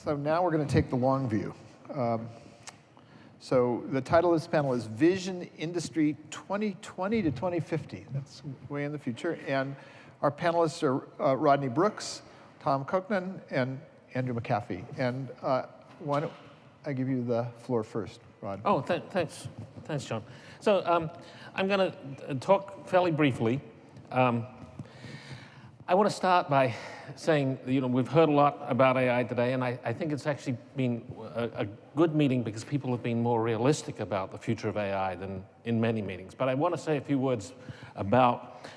So now we're going to take the long view. So the title of this panel is Vision Industry 2020 to 2050. That's way in the future. And our panelists are Rodney Brooks, Tom Kochan, and Andrew McAfee. And why don't I give you the floor first, Rod? Oh, thanks, John. So I'm going to talk fairly briefly. I want to start by saying, we've heard a lot about AI today, and I think it's actually been a good meeting because people have been more realistic about the future of AI than in many meetings. But I want to say a few words about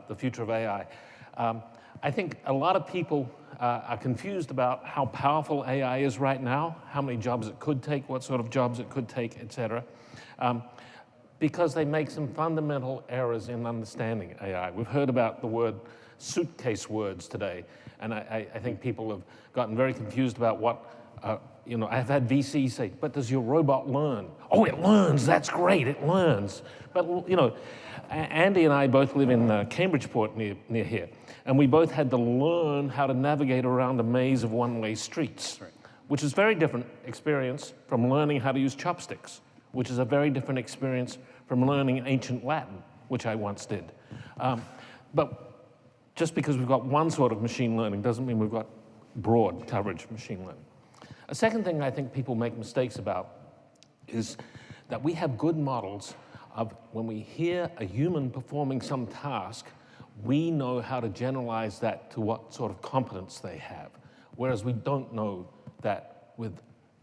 the future of AI. I think a lot of people are confused about how powerful AI is right now, how many jobs it could take, what sort of jobs it could take, et cetera, because they make some fundamental errors in understanding AI. We've heard about the word suitcase words today, and I think people have gotten very confused about what, I've had VCs say, but does your robot learn? Oh, it learns, that's great, it learns. But, Andy and I both live in Cambridgeport near here, and we both had to learn how to navigate around a maze of one-way streets, which is a very different experience from learning how to use chopsticks, which is a very different experience from learning ancient Latin, which I once did. But just because we've got one sort of machine learning doesn't mean we've got broad coverage machine learning. A second thing I think people make mistakes about is that we have good models of when we hear a human performing some task, we know how to generalize that to what sort of competence they have, whereas we don't know that with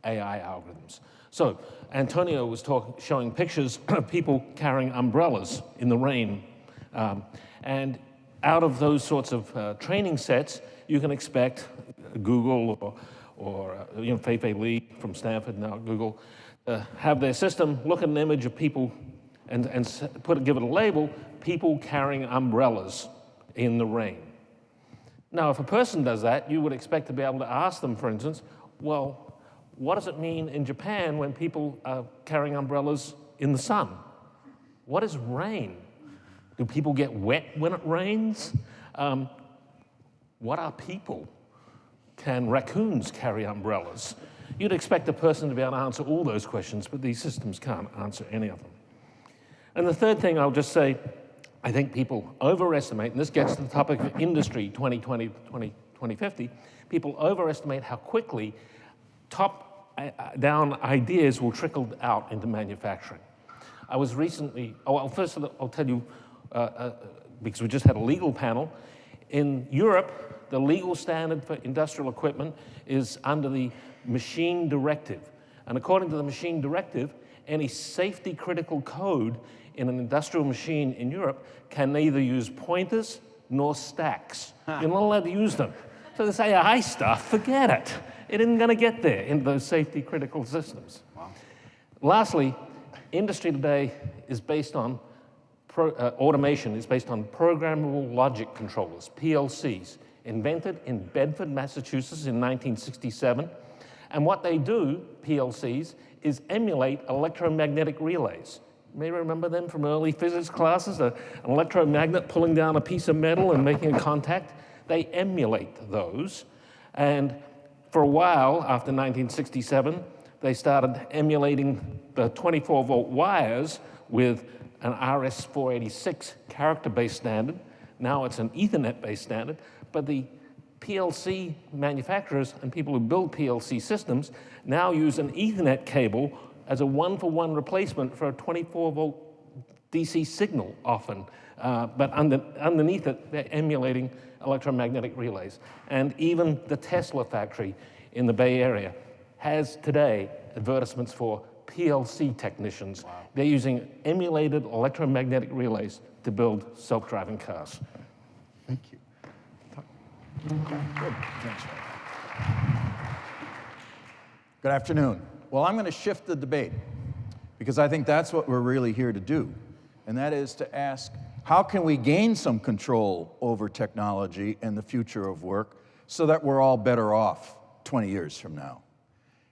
AI algorithms. So Antonio was showing pictures of people carrying umbrellas in the rain, and out of those sorts of training sets, you can expect Google or Fei-Fei Li from Stanford, now Google, have their system look at an image of people and give it a label, people carrying umbrellas in the rain. Now, if a person does that, you would expect to be able to ask them, for instance, well, what does it mean in Japan when people are carrying umbrellas in the sun? What is rain? Do people get wet when it rains? What are people? Can raccoons carry umbrellas? You'd expect a person to be able to answer all those questions, but these systems can't answer any of them. And the third thing I'll just say, I think people overestimate, and this gets to the topic of industry 2020 to 2050, people overestimate how quickly top-down ideas will trickle out into manufacturing. I was recently, first I'll tell you, because we just had a legal panel, in Europe, the legal standard for industrial equipment is under the machine directive. And according to the machine directive, any safety critical code in an industrial machine in Europe can neither use pointers nor stacks. You're not allowed to use them. So this AI stuff, forget it. It isn't going to get there into those safety critical systems. Wow. Lastly, industry today is based on automation is based on programmable logic controllers, PLCs, invented in Bedford, Massachusetts in 1967. And what they do, PLCs, is emulate electromagnetic relays. You may remember them from early physics classes, an electromagnet pulling down a piece of metal and making a contact. They emulate those. And for a while, after 1967, they started emulating the 24-volt wires with an RS-486 character-based standard. Now it's an Ethernet-based standard, but the PLC manufacturers and people who build PLC systems now use an Ethernet cable as a one-for-one replacement for a 24-volt DC signal often, but underneath it, they're emulating electromagnetic relays. And even the Tesla factory in the Bay Area has today advertisements for PLC technicians. Wow. They're using emulated electromagnetic relays to build self-driving cars. Thank you. Good. Thanks. Good afternoon. Well, I'm going to shift the debate because I think that's what we're really here to do, and that is to ask, how can we gain some control over technology and the future of work so that we're all better off 20 years from now?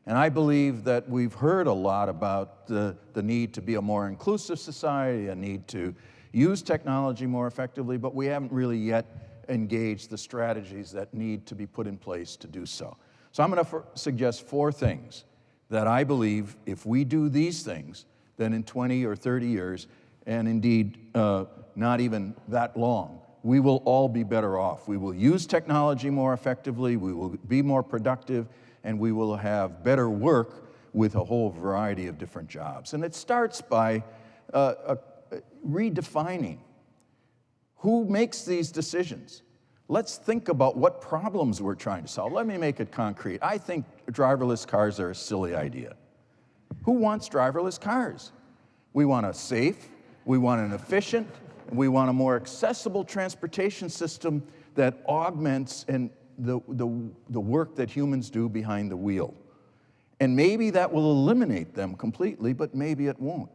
And I believe that we've heard a lot about the need to be a more inclusive society, a need to use technology more effectively, but we haven't really yet engaged the strategies that need to be put in place to do so. So I'm going to suggest 4 things that I believe if we do these things, then in 20 or 30 years, and indeed not even that long, we will all be better off. We will use technology more effectively, we will be more productive, and we will have better work with a whole variety of different jobs. And it starts by redefining who makes these decisions. Let's think about what problems we're trying to solve. Let me make it concrete. I think driverless cars are a silly idea. Who wants driverless cars? We want a safe, we want an efficient, we want a more accessible transportation system that augments the work that humans do behind the wheel. And maybe that will eliminate them completely, but maybe it won't.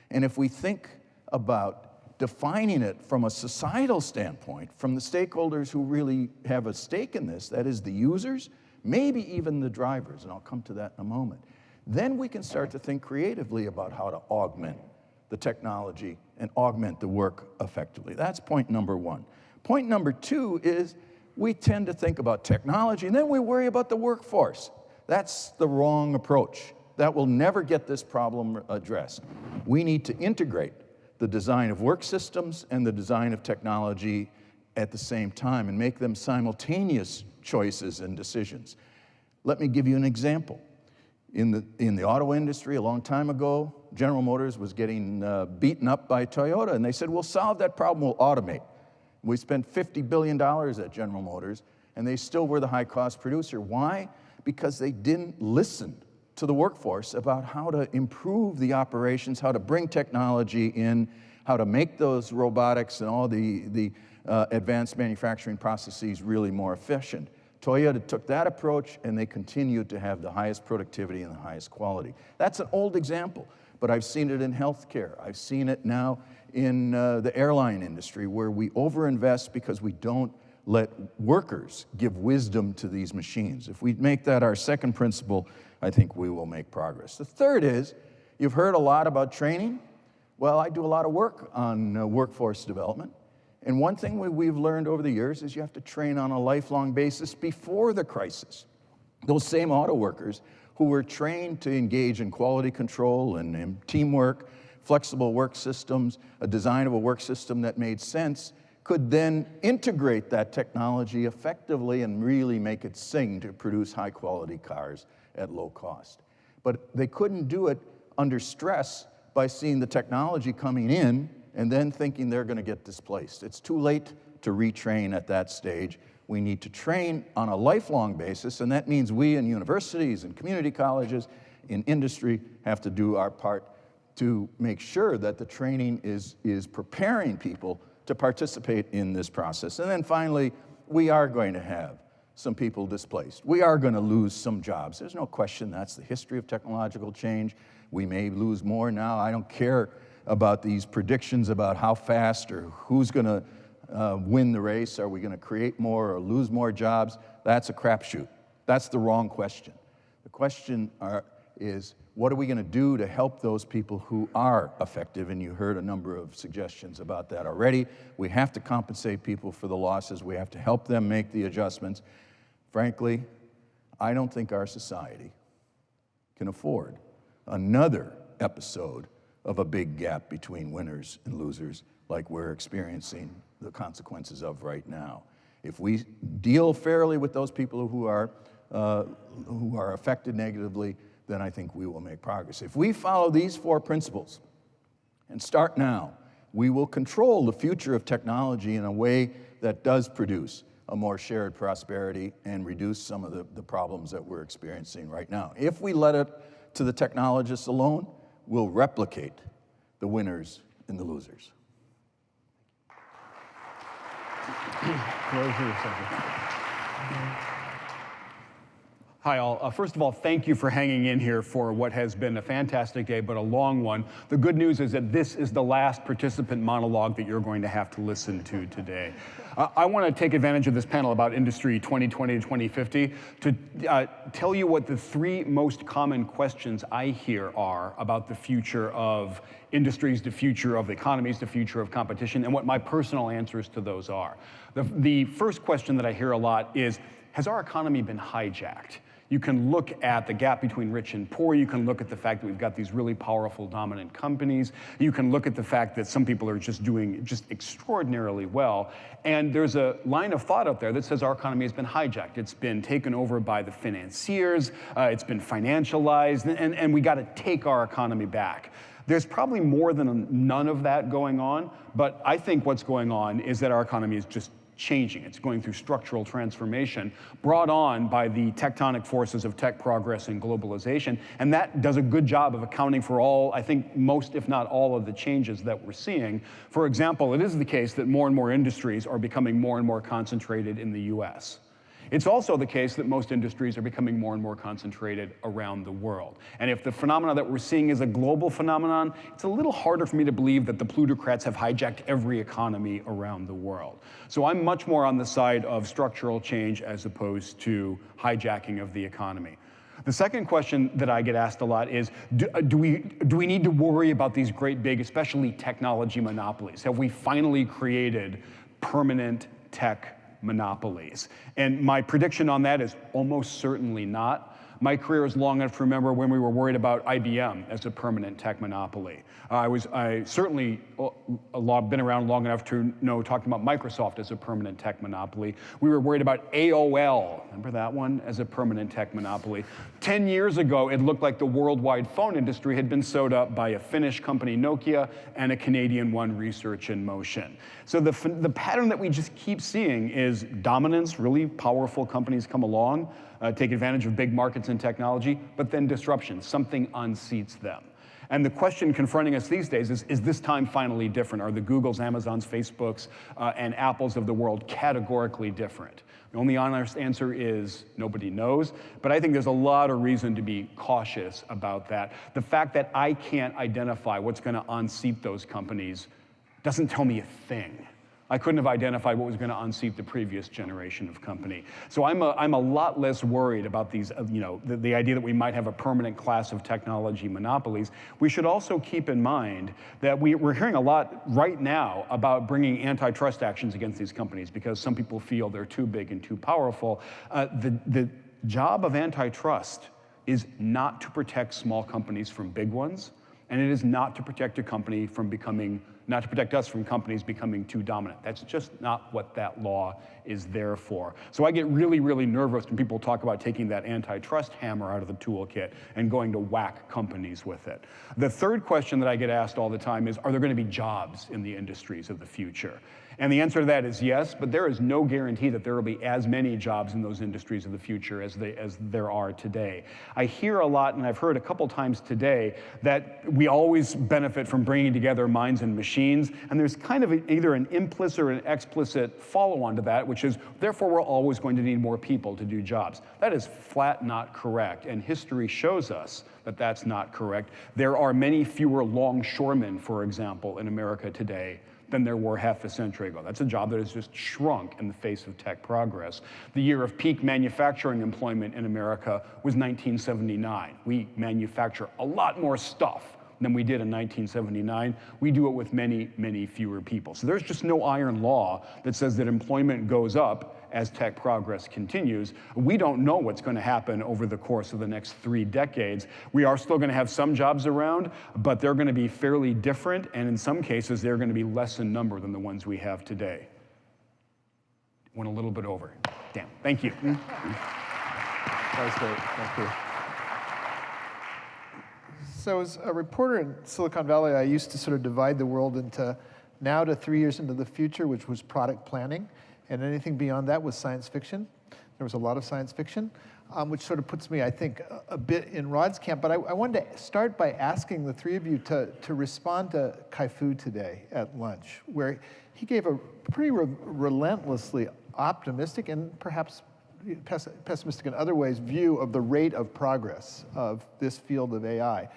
And if we think about defining it from a societal standpoint, from the stakeholders who really have a stake in this, that is the users, maybe even the drivers, and I'll come to that in a moment, then we can start to think creatively about how to augment the technology and augment the work effectively. That's point number 1. Point number 2 is we tend to think about technology and then we worry about the workforce. That's the wrong approach. That will never get this problem addressed. We need to integrate the design of work systems and the design of technology at the same time and make them simultaneous choices and decisions. Let me give you an example. In the auto industry a long time ago, General Motors was getting beaten up by Toyota, and they said, we'll solve that problem, we'll automate. We spent $50 billion at General Motors, and they still were the high-cost producer. Why? Because they didn't listen to the workforce about how to improve the operations, how to bring technology in, how to make those robotics and all the advanced manufacturing processes really more efficient. Toyota took that approach, and they continued to have the highest productivity and the highest quality. That's an old example, but I've seen it in healthcare. I've seen it now in the airline industry, where we overinvest because we don't let workers give wisdom to these machines. If we make that our second principle, I think we will make progress. The third is, you've heard a lot about training. Well, I do a lot of work on workforce development. And one thing we've learned over the years is you have to train on a lifelong basis before the crisis. Those same auto workers who were trained to engage in quality control and teamwork, flexible work systems, a design of a work system that made sense, could then integrate that technology effectively and really make it sing to produce high-quality cars at low cost. But they couldn't do it under stress by seeing the technology coming in and then thinking they're going to get displaced. It's too late to retrain at that stage. We need to train on a lifelong basis, and that means we in universities and community colleges, in industry, have to do our part to make sure that the training is preparing people to participate in this process. And then finally, we are going to have some people displaced. We are going to lose some jobs. There's no question that's the history of technological change. We may lose more now. I don't care about these predictions about how fast or who's going to win the race. Are we going to create more or lose more jobs? That's a crapshoot. That's the wrong question. The question is, what are we going to do to help those people who are effective? And you heard a number of suggestions about that already. We have to compensate people for the losses. We have to help them make the adjustments. Frankly, I don't think our society can afford another episode of a big gap between winners and losers like we're experiencing the consequences of right now. If we deal fairly with those people who are affected negatively, then I think we will make progress. If we follow these 4 principles and start now, we will control the future of technology in a way that does produce a more shared prosperity and reduce some of the problems that we're experiencing right now. If we let it to the technologists alone, we'll replicate the winners and the losers. Hi, all. First of all, thank you for hanging in here for what has been a fantastic day, but a long one. The good news is that this is the last participant monologue that you're going to have to listen to today. I want to take advantage of this panel about Industry 2020 to 2050 to tell you what the 3 most common questions I hear are about the future of industries, the future of economies, the future of competition, and what my personal answers to those are. The first question that I hear a lot is, has our economy been hijacked? You can look at the gap between rich and poor. You can look at the fact that we've got these really powerful, dominant companies. You can look at the fact that some people are just doing just extraordinarily well. And there's a line of thought out there that says our economy has been hijacked. It's been taken over by the financiers. It's been financialized. And we got to take our economy back. There's probably more than none of that going on. But I think what's going on is that our economy is just changing. It's going through structural transformation brought on by the tectonic forces of tech progress and globalization. And that does a good job of accounting for all, I think, most, if not all, of the changes that we're seeing. For example, it is the case that more and more industries are becoming more and more concentrated in the US. It's also the case that most industries are becoming more and more concentrated around the world. And if the phenomena that we're seeing is a global phenomenon, it's a little harder for me to believe that the plutocrats have hijacked every economy around the world. So I'm much more on the side of structural change as opposed to hijacking of the economy. The second question that I get asked a lot is, do we need to worry about these great big, especially technology monopolies? Have we finally created permanent tech monopolies? And my prediction on that is almost certainly not. My career is long enough to remember when we were worried about IBM as a permanent tech monopoly. I certainly been around long enough to know talking about Microsoft as a permanent tech monopoly. We were worried about AOL, remember that one, as a permanent tech monopoly. 10 years ago, it looked like the worldwide phone industry had been sewed up by a Finnish company, Nokia, and a Canadian one, Research in Motion. So the pattern that we just keep seeing is dominance, really powerful companies come along, take advantage of big markets and technology, but then disruption, something unseats them. And the question confronting us these days is this time finally different? Are the Googles, Amazons, Facebooks, and Apples of the world categorically different? The only honest answer is nobody knows, but I think there's a lot of reason to be cautious about that. The fact that I can't identify what's going to unseat those companies doesn't tell me a thing. I couldn't have identified what was going to unseat the previous generation of company. So I'm a lot less worried about these, the idea that we might have a permanent class of technology monopolies. We should also keep in mind that we're hearing a lot right now about bringing antitrust actions against these companies because some people feel they're too big and too powerful. The job of antitrust is not to protect small companies from big ones, and it is not to protect not to protect us from companies becoming too dominant. That's just not what that law is there for. So I get really, really nervous when people talk about taking that antitrust hammer out of the toolkit and going to whack companies with it. The third question that I get asked all the time is, are there going to be jobs in the industries of the future? And the answer to that is yes, but there is no guarantee that there will be as many jobs in those industries of the future as there are today. I hear a lot, and I've heard a couple times today, that we always benefit from bringing together minds and machines, and there's kind of either an implicit or an explicit follow-on to that, which is, therefore, we're always going to need more people to do jobs. That is flat not correct, and history shows us that that's not correct. There are many fewer longshoremen, for example, in America today than there were half a century ago. That's a job that has just shrunk in the face of tech progress. The year of peak manufacturing employment in America was 1979. We manufacture a lot more stuff than we did in 1979. We do it with many, many fewer people. So there's just no iron law that says that employment goes up as tech progress continues. We don't know what's going to happen over the course of the next 3 decades. We are still going to have some jobs around, but they're going to be fairly different, and in some cases, they're going to be less in number than the ones we have today. Went a little bit over. Damn, thank you. That was great. Thank you. So as a reporter in Silicon Valley, I used to sort of divide the world into now to 3 years into the future, which was product planning, and anything beyond that was science fiction. There was a lot of science fiction, which sort of puts me, I think, a bit in Rod's camp. But I wanted to start by asking the three of you to respond to Kai-Fu today at lunch, where he gave a pretty relentlessly optimistic and perhaps pessimistic in other ways view of the rate of progress of this field of AI.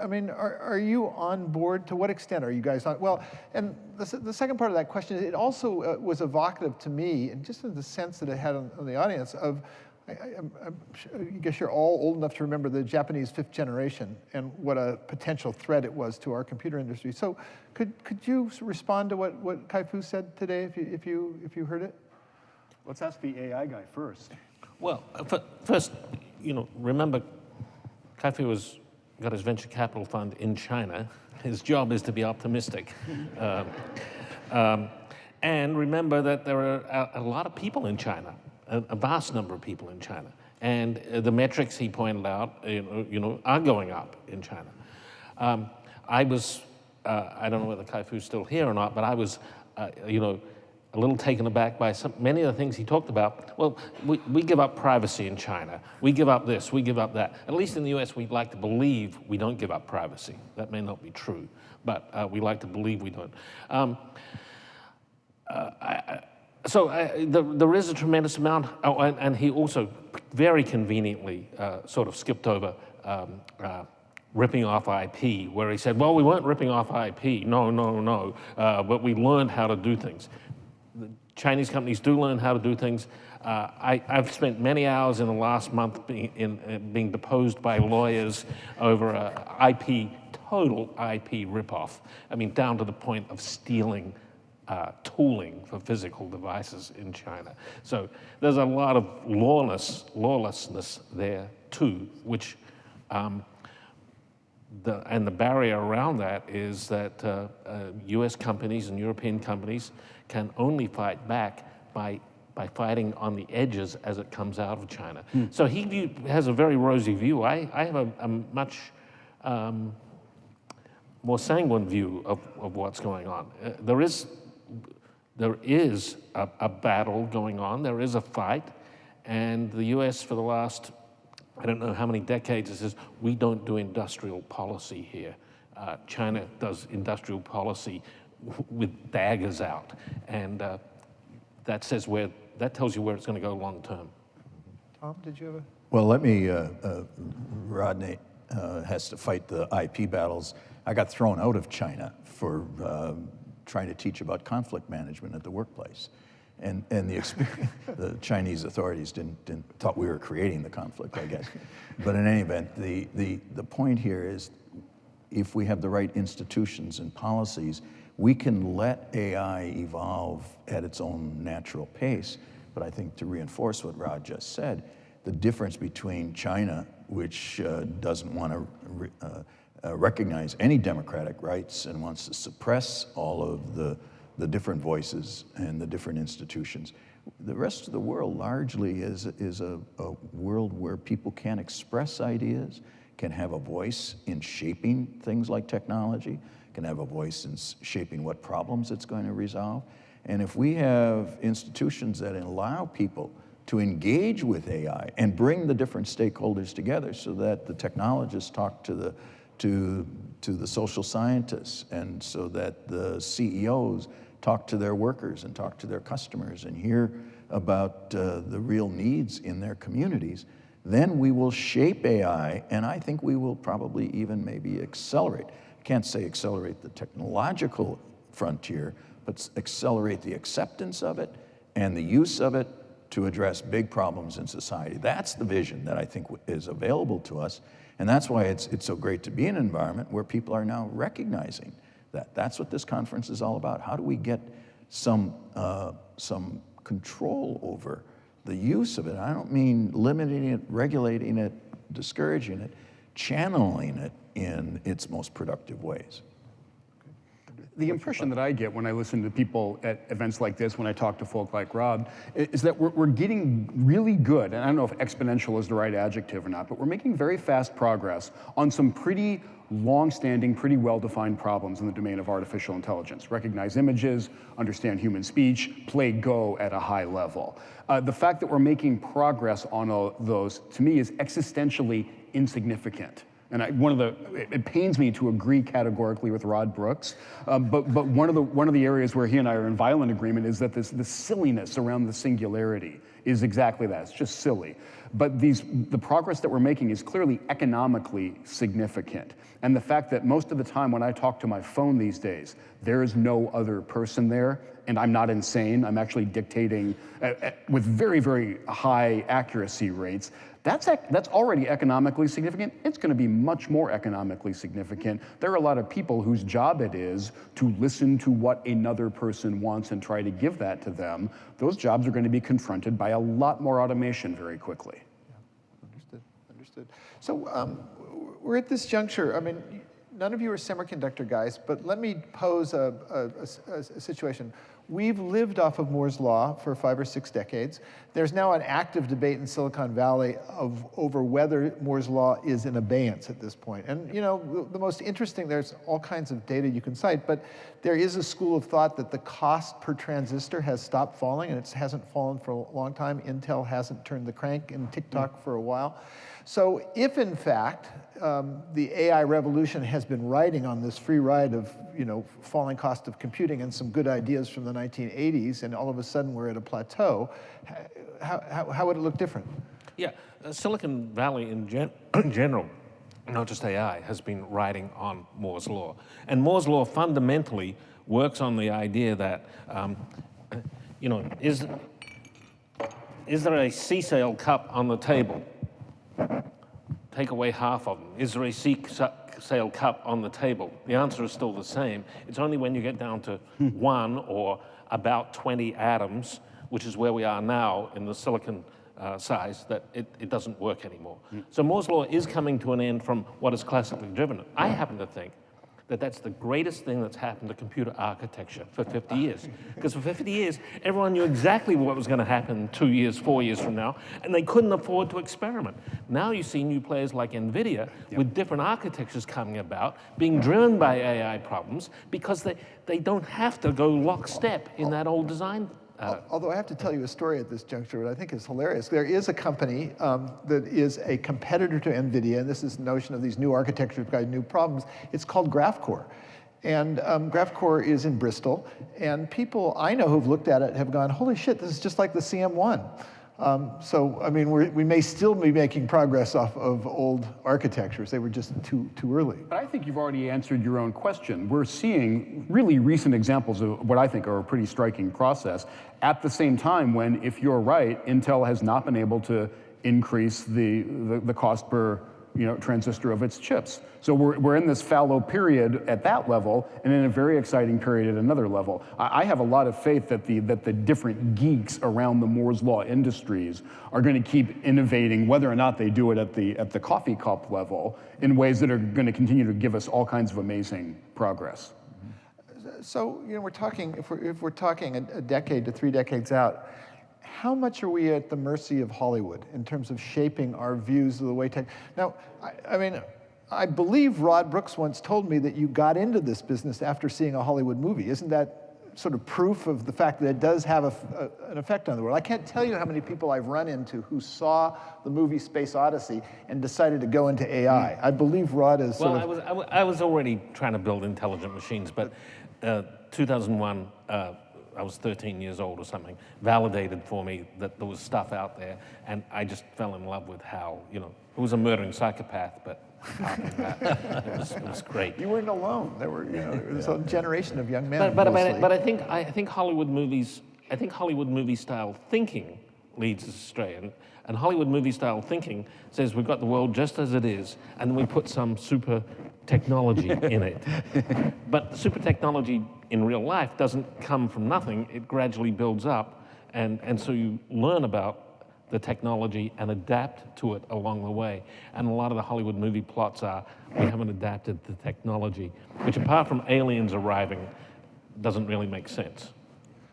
I mean, are you on board? To what extent are you guys on? Well, and the second part of that question, it also was evocative to me, and just in the sense that it had on the audience of, I guess you're all old enough to remember the Japanese 5th generation and what a potential threat it was to our computer industry. So could you respond to what Kai-Fu said today, if you heard it? Let's ask the AI guy first. Well, first, remember, McAfee got his venture capital fund in China. His job is to be optimistic. And remember that there are a lot of people in China, a vast number of people in China. And the metrics he pointed out, are going up in China. I don't know whether Kai-Fu's still here or not, but I was, a little taken aback by many of the things he talked about. Well, we give up privacy in China. We give up this, we give up that. At least in the US, we'd like to believe we don't give up privacy. That may not be true, but we like to believe we don't. There is a tremendous amount, and he also very conveniently sort of skipped over ripping off IP, where he said, well, we weren't ripping off IP, no, but we learned how to do things. The Chinese companies do learn how to do things. I've spent many hours in the last month being deposed by lawyers over total IP ripoff. I mean, down to the point of stealing tooling for physical devices in China. So there's a lot of lawlessness there too, which, the barrier around that is that US companies and European companies can only fight back by fighting on the edges as it comes out of China. So he has a very rosy view. I have a much more sanguine view of what's going on. There is a battle going on. There is a fight, and the U.S. for the last, I don't know how many decades, says we don't do industrial policy here. China does industrial policy with daggers out, and that tells you where it's going to go long term. Tom, did you have a? Well, let me, Rodney has to fight the IP battles. I got thrown out of China for trying to teach about conflict management at the workplace. And the experience, the Chinese authorities thought we were creating the conflict, I guess. But in any event, the point here is if we have the right institutions and policies, we can let AI evolve at its own natural pace. But I think to reinforce what Rod just said, the difference between China, which doesn't want to recognize any democratic rights and wants to suppress all of the different voices and the different institutions. The rest of the world largely is a world where people can express ideas, can have a voice in shaping things like technology, can have a voice in shaping what problems it's going to resolve. And if we have institutions that allow people to engage with AI and bring the different stakeholders together so that the technologists talk to the social scientists, and so that the CEOs talk to their workers and talk to their customers and hear about the real needs in their communities, then we will shape AI, and I think we will probably even maybe accelerate. I can't say accelerate the technological frontier, but accelerate the acceptance of it and the use of it to address big problems in society. That's the vision that I think is available to us. And that's why it's so great to be in an environment where people are now recognizing that. That's what this conference is all about. How do we get some control over the use of it? I don't mean limiting it, regulating it, discouraging it, channeling it in its most productive ways. The impression that I get when I listen to people at events like this, when I talk to folk like Rob, is that we're getting really good, and I don't know if exponential is the right adjective or not, but we're making very fast progress on some pretty long-standing, pretty well-defined problems in the domain of artificial intelligence. Recognize images, understand human speech, play Go at a high level. The fact that we're making progress on all those, to me, is existentially insignificant. And it pains me to agree categorically with Rod Brooks, but one of the areas where he and I are in violent agreement is that the silliness around the singularity is exactly that. It's just silly. But the progress that we're making is clearly economically significant. And the fact that most of the time when I talk to my phone these days, there is no other person there, and I'm not insane. I'm actually dictating with very, very high accuracy rates. That's already economically significant. It's going to be much more economically significant. There are a lot of people whose job it is to listen to what another person wants and try to give that to them. Those jobs are going to be confronted by a lot more automation very quickly. Yeah, understood. Understood. So we're at this juncture. I mean, none of you are semiconductor guys, but let me pose a situation. We've lived off of Moore's Law for 5 or 6 decades. There's now an active debate in Silicon Valley over whether Moore's Law is in abeyance at this point. And you know, the most interesting, there's all kinds of data you can cite, but there is a school of thought that the cost per transistor has stopped falling, and it hasn't fallen for a long time. Intel hasn't turned the crank in TikTok for a while. So if, in fact, the AI revolution has been riding on this free ride of, you know, falling cost of computing and some good ideas from the 1980s, and all of a sudden we're at a plateau, how would it look different? Yeah, Silicon Valley in general, not just AI, has been riding on Moore's Law. And Moore's Law fundamentally works on the idea that, you know, is there a C-sale cup on the table? Take away half of them. Is there a C-sale cup on the table? The answer is still the same. It's only when you get down to 1 or about 20 atoms, which is where we are now in the silicon size, that it doesn't work anymore. So Moore's Law is coming to an end from what is classically driven. I happen to think that that's the greatest thing that's happened to computer architecture for 50 years. Because for 50 years, everyone knew exactly what was going to happen 2 years, 4 years from now, and they couldn't afford to experiment. Now you see new players like NVIDIA with different architectures coming about, being driven by AI problems, because they don't have to go lockstep in that old design. Although I have to tell you a story at this juncture that I think is hilarious. There is a company that is a competitor to NVIDIA, and this is the notion of these new architectures got new problems. It's called GraphCore. And GraphCore is in Bristol, and people I know who've looked at it have gone, holy shit, this is just like the CM1. So, I mean, we may still be making progress off of old architectures. They were just too early. But I think you've already answered your own question. We're seeing really recent examples of what I think are a pretty striking process at the same time when, if you're right, Intel has not been able to increase the cost per transistor of its chips. So we're in this fallow period at that level, and in a very exciting period at another level. I have a lot of faith that the different geeks around the Moore's Law industries are going to keep innovating, whether or not they do it at the coffee cup level, in ways that are going to continue to give us all kinds of amazing progress. So we're talking, if we're talking a decade to 3 decades out, how much are we at the mercy of Hollywood in terms of shaping our views of the way tech? Now, I mean, I believe Rod Brooks once told me that you got into this business after seeing a Hollywood movie. Isn't that sort of proof of the fact that it does have an effect on the world? I can't tell you how many people I've run into who saw the movie Space Odyssey and decided to go into AI. I believe Rod is sort of... I was already trying to build intelligent machines, but 2001, I was 13 years old or something, validated for me that there was stuff out there, and I just fell in love with how, it was a murdering psychopath, but apart from that, it was great. You weren't alone. There were, it was a generation of young men. But I think Hollywood movies, Hollywood movie style thinking leads us astray, and Hollywood movie style thinking says we've got the world just as it is, and then we put some super technology in it. But super technology in real life doesn't come from nothing. It gradually builds up, and so you learn about the technology and adapt to it along the way. And a lot of the Hollywood movie plots are, we haven't adapted the technology, which apart from aliens arriving, doesn't really make sense.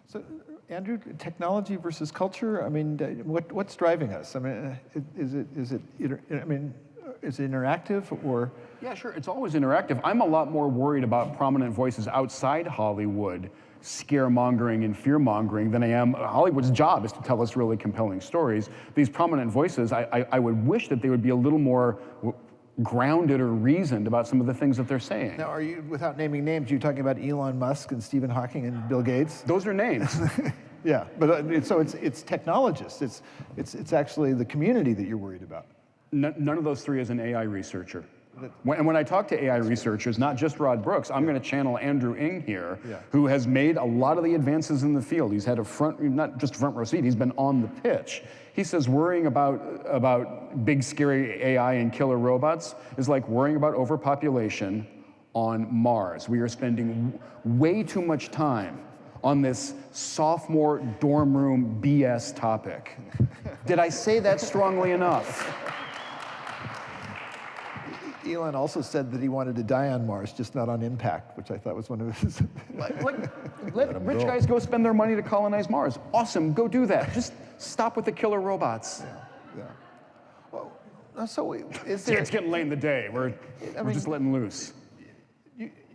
So, Andrew, technology versus culture, I mean, what's driving us? I mean, is it interactive or? Yeah, sure, it's always interactive. I'm a lot more worried about prominent voices outside Hollywood scaremongering and fear-mongering than I am. Hollywood's job is to tell us really compelling stories. These prominent voices, I would wish that they would be a little more grounded or reasoned about some of the things that they're saying. Now, are you, without naming names, you talking about Elon Musk and Stephen Hawking and Bill Gates? Those are names. Yeah, but so it's technologists. It's actually the community that you're worried about. None of those three is an AI researcher. When I talk to AI researchers, not just Rod Brooks, I'm going to channel Andrew Ng here, who has made a lot of the advances in the field. He's had not just a front row seat, he's been on the pitch. He says worrying about big scary AI and killer robots is like worrying about overpopulation on Mars. We are spending way too much time on this sophomore dorm room BS topic. Did I say that strongly enough? Elon also said that he wanted to die on Mars, just not on impact, which I thought was one of his. Let rich guys go spend their money to colonize Mars. Awesome, go do that. Just stop with the killer robots. Yeah. Well, so is there? It's getting late in the day. We're just letting loose.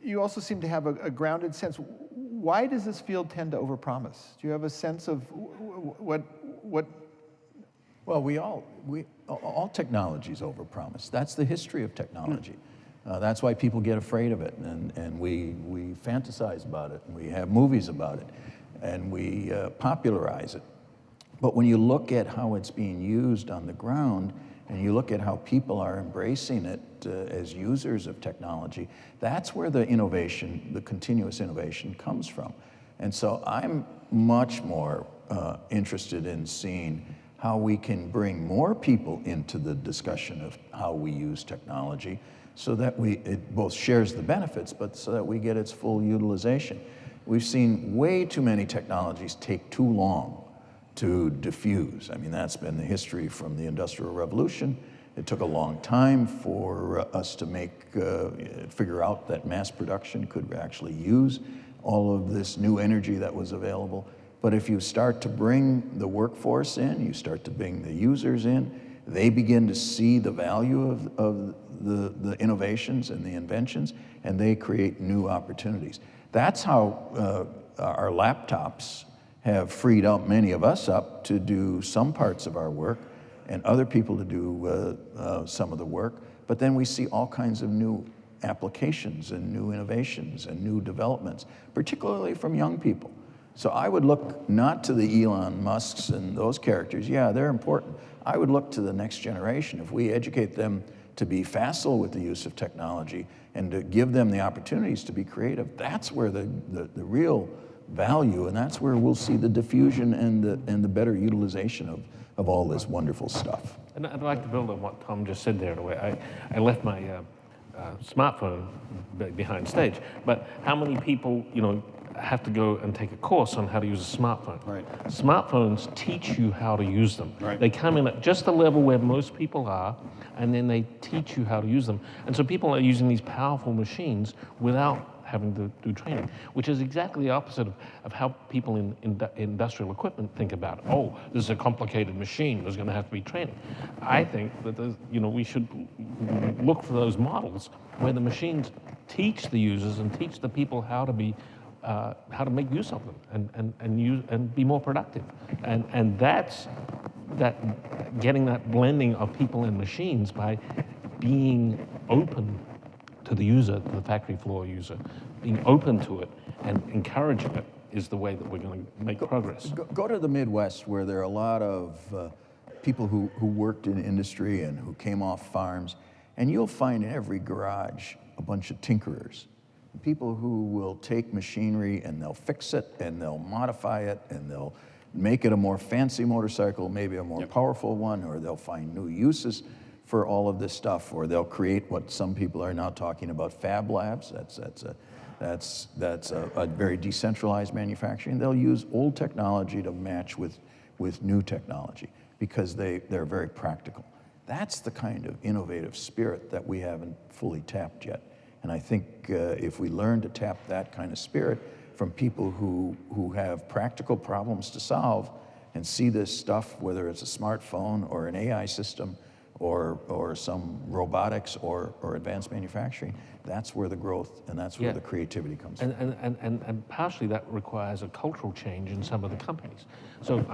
You also seem to have a grounded sense. Why does this field tend to overpromise? Do you have a sense of what? Well, all technologies overpromise. That's the history of technology. That's why people get afraid of it, and we fantasize about it, and we have movies about it, and we popularize it. But when you look at how it's being used on the ground, and you look at how people are embracing it as users of technology, that's where the innovation, the continuous innovation comes from. And so I'm much more interested in seeing how we can bring more people into the discussion of how we use technology so that it both shares the benefits, but so that we get its full utilization. We've seen way too many technologies take too long to diffuse. I mean, that's been the history from the Industrial Revolution. It took a long time for us to figure out that mass production could actually use all of this new energy that was available. But if you start to bring the workforce in, you start to bring the users in, they begin to see the value of the innovations and the inventions, and they create new opportunities. That's how our laptops have freed up many of us up to do some parts of our work and other people to do some of the work. But then we see all kinds of new applications and new innovations and new developments, particularly from young people. So I would look not to the Elon Musks and those characters. Yeah, they're important. I would look to the next generation. If we educate them to be facile with the use of technology and to give them the opportunities to be creative, that's where the real value, and that's where we'll see the diffusion and the better utilization of all this wonderful stuff. And I'd like to build on what Tom just said there in a way. I left my smartphone behind stage, but how many people, have to go and take a course on how to use a smartphone? Right. Smartphones teach you how to use them. Right. They come in at just the level where most people are, and then they teach you how to use them. And so people are using these powerful machines without having to do training, which is exactly the opposite of how people in industrial equipment think about it. Oh, this is a complicated machine, there's going to have to be training. I think that we should look for those models where the machines teach the users and teach the people how to make use of them and be more productive. And that's getting that blending of people and machines by being open to the user, to the factory floor user, being open to it and encouraging it is the way that we're going to make progress. Go to the Midwest, where there are a lot of people who worked in industry and who came off farms, and you'll find in every garage a bunch of tinkerers. People who will take machinery and they'll fix it and they'll modify it and they'll make it a more fancy motorcycle, maybe a more powerful one, or they'll find new uses for all of this stuff, or they'll create what some people are now talking about fab labs. That's a very decentralized manufacturing. They'll use old technology to match with new technology because they're very practical. That's the kind of innovative spirit that we haven't fully tapped yet. And I think if we learn to tap that kind of spirit from people who have practical problems to solve and see this stuff, whether it's a smartphone or an AI system or some robotics or advanced manufacturing, that's where the growth and that's where the creativity comes from. And partially that requires a cultural change in some of the companies. So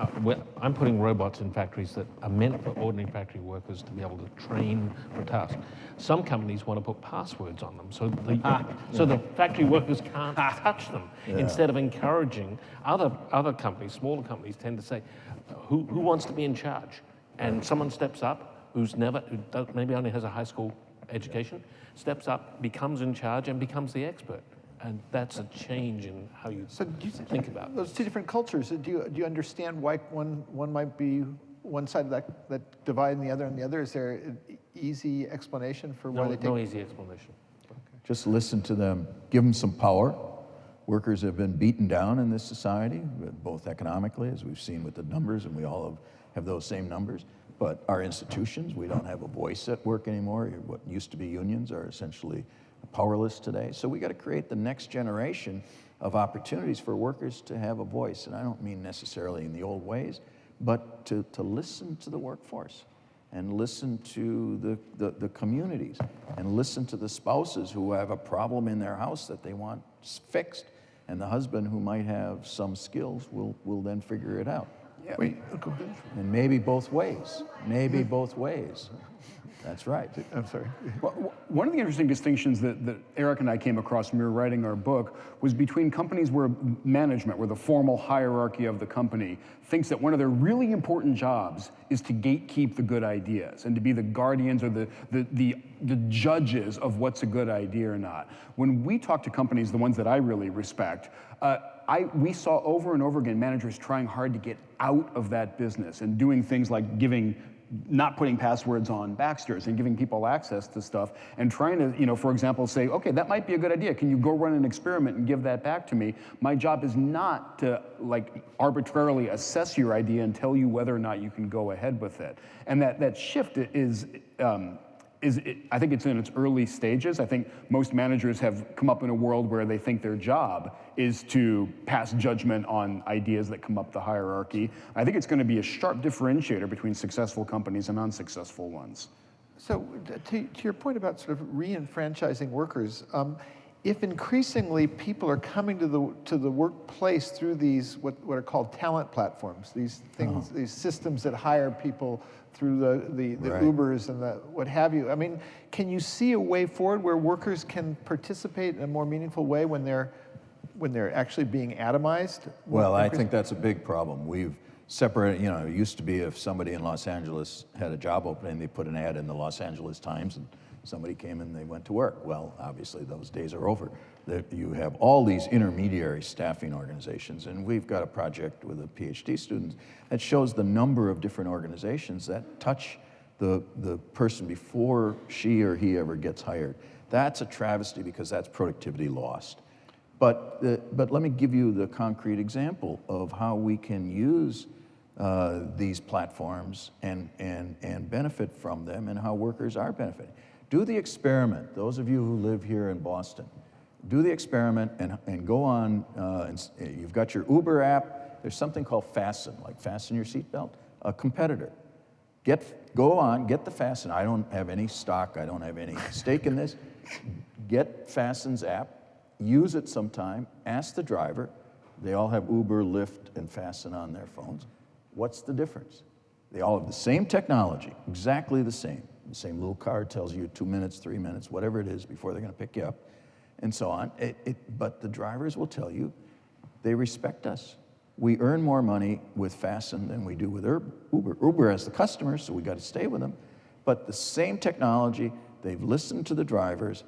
I'm putting robots in factories that are meant for ordinary factory workers to be able to train for tasks. Some companies want to put passwords on them so the factory workers can't touch them. Instead of encouraging other companies, smaller companies tend to say, who wants to be in charge? And someone steps up who maybe only has a high school education, steps up, becomes in charge, and becomes the expert. And that's a change in how you think about it. Those two different cultures, do you understand why one might be one side of that divide and the other? Is there an easy explanation for why they take? No easy explanation. Just listen to them, give them some power. Workers have been beaten down in this society, both economically, as we've seen with the numbers, and we all have those same numbers. But our institutions, we don't have a voice at work anymore. What used to be unions are essentially powerless today. So we got to create the next generation of opportunities for workers to have a voice. And I don't mean necessarily in the old ways, but to listen to the workforce and listen to the communities and listen to the spouses who have a problem in their house that they want fixed. And the husband who might have some skills will then figure it out. Yeah. And maybe both ways. Maybe both ways. That's right. I'm sorry. Well, one of the interesting distinctions that Eric and I came across when we were writing our book was between companies where management, where the formal hierarchy of the company thinks that one of their really important jobs is to gatekeep the good ideas and to be the guardians or the judges of what's a good idea or not. When we talk to companies, the ones that I really respect, we saw over and over again managers trying hard to get out of that business and doing things like not putting passwords on Baxters and giving people access to stuff and trying to, for example, say, okay, that might be a good idea. Can you go run an experiment and give that back to me? My job is not to arbitrarily assess your idea and tell you whether or not you can go ahead with it. And that shift is I think it's in its early stages. I think most managers have come up in a world where they think their job is to pass judgment on ideas that come up the hierarchy. I think it's going to be a sharp differentiator between successful companies and unsuccessful ones. So to your point about sort of re-enfranchising workers, if increasingly people are coming to the workplace through these what are called talent platforms, these things, these systems that hire people through the Right. Ubers and the what have you. I mean, can you see a way forward where workers can participate in a more meaningful way when they're actually being atomized? Well, I think that's a big problem. We've separated, it used to be if somebody in Los Angeles had a job opening, they put an ad in the Los Angeles Times and somebody came and they went to work. Well, obviously those days are over. You have all these intermediary staffing organizations, and we've got a project with a PhD student that shows the number of different organizations that touch the person before she or he ever gets hired. That's a travesty because that's productivity lost. But let me give you the concrete example of how we can use these platforms and benefit from them and how workers are benefiting. Do the experiment, those of you who live here in Boston, do the experiment and go on, you've got your Uber app, there's something called Fasten, like fasten your seatbelt, a competitor. Go on, get the Fasten. I don't have any stock, I don't have any stake in this. Get Fasten's app, use it sometime, ask the driver, they all have Uber, Lyft, and Fasten on their phones. What's the difference? They all have the same technology, exactly the same. The same little card tells you 2 minutes, 3 minutes, whatever it is before they're going to pick you up, and so on. But the drivers will tell you they respect us. We earn more money with Fasten than we do with Uber. Uber has the customers, so we got to stay with them. But the same technology, they've listened to the drivers.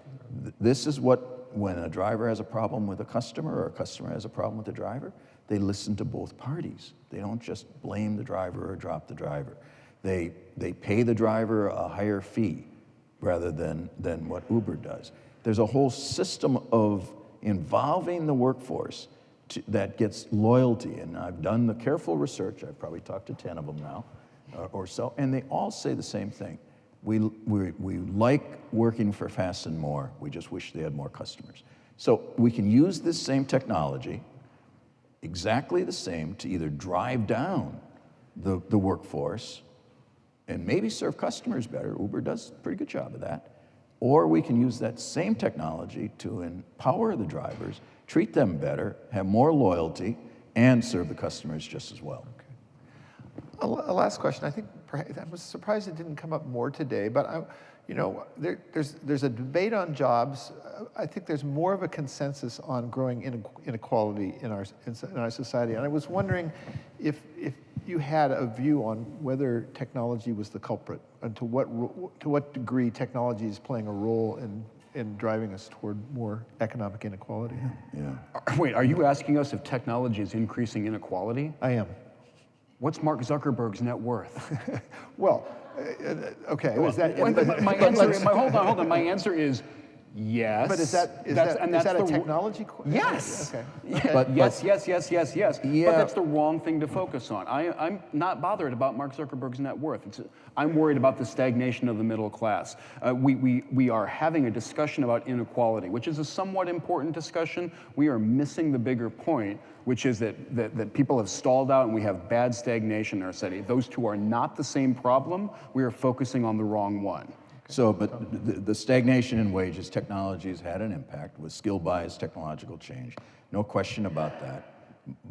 This is what, when a driver has a problem with a customer or a customer has a problem with the driver, they listen to both parties. They don't just blame the driver or drop the driver. They pay the driver a higher fee rather than what Uber does. There's a whole system of involving the workforce that gets loyalty, and I've done the careful research. I've probably talked to 10 of them now or so, and they all say the same thing. We like working for Fasten more. We just wish they had more customers. So we can use this same technology, exactly the same, to either drive down the workforce and maybe serve customers better. Uber does a pretty good job of that. Or we can use that same technology to empower the drivers, treat them better, have more loyalty, and serve the customers just as well. Okay. A last question. I think I was surprised it didn't come up more today, but there's a debate on jobs. I think there's more of a consensus on growing inequality in our society, and I was wondering if you had a view on whether technology was the culprit, and to what degree technology is playing a role in driving us toward more economic inequality. Yeah. Wait, are you asking us if technology is increasing inequality? I am. What's Mark Zuckerberg's net worth? Well, okay. Was that? My answer, hold on. My answer is Yes. But is that a technology question? Yes. Okay. Yes. Yeah. But that's the wrong thing to focus on. I'm not bothered about Mark Zuckerberg's net worth. I'm worried about the stagnation of the middle class. We are having a discussion about inequality, which is a somewhat important discussion. We are missing the bigger point, which is that people have stalled out and we have bad stagnation in our city. Those two are not the same problem. We are focusing on the wrong one. So, but the stagnation in wages, technology has had an impact with skill bias, technological change. No question about that.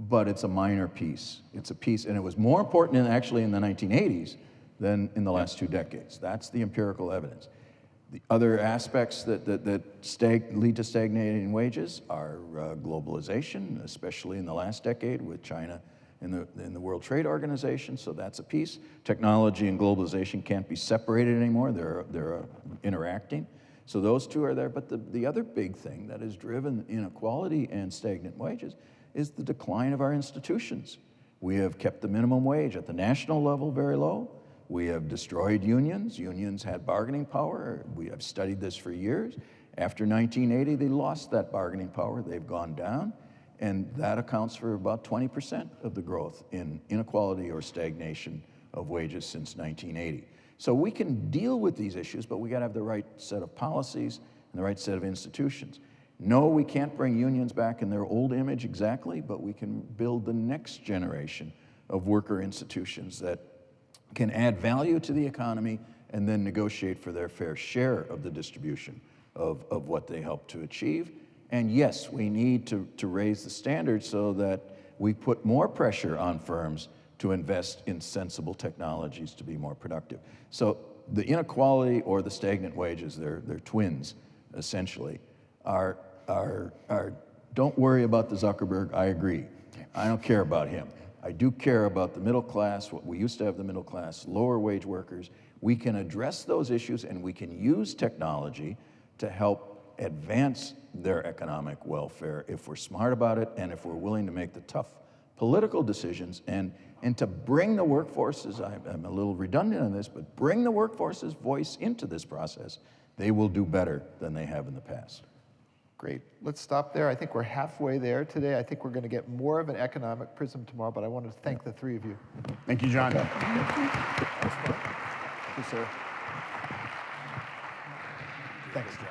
But it's a minor piece. It's a piece, and it was more important actually in the 1980s than in the last 2 decades. That's the empirical evidence. The other aspects that lead to stagnating wages are globalization, especially in the last decade with China in the World Trade Organization, so that's a piece. Technology and globalization can't be separated anymore. They're interacting. So those two are there. But the other big thing that has driven inequality and stagnant wages is the decline of our institutions. We have kept the minimum wage at the national level very low. We have destroyed unions. Unions had bargaining power. We have studied this for years. After 1980, they lost that bargaining power. They've gone down. And that accounts for about 20% of the growth in inequality or stagnation of wages since 1980. So we can deal with these issues, but we got to have the right set of policies and the right set of institutions. No, we can't bring unions back in their old image exactly, but we can build the next generation of worker institutions that can add value to the economy and then negotiate for their fair share of the distribution of what they help to achieve. And yes, we need to raise the standards so that we put more pressure on firms to invest in sensible technologies to be more productive. So the inequality or the stagnant wages, they're twins, essentially, are don't worry about the Zuckerberg, I agree. I don't care about him. I do care about the middle class, what we used to have the middle class, lower wage workers. We can address those issues and we can use technology to help advance their economic welfare if we're smart about it and if we're willing to make the tough political decisions and to bring the workforce's, I'm a little redundant on this, but bring the workforce's voice into this process. They will do better than they have in the past. Great. Let's stop there. I think we're halfway there today. I think we're going to get more of an economic prism tomorrow, but I want to thank the three of you. Thank you, John. Thank you, sir. Thanks, John.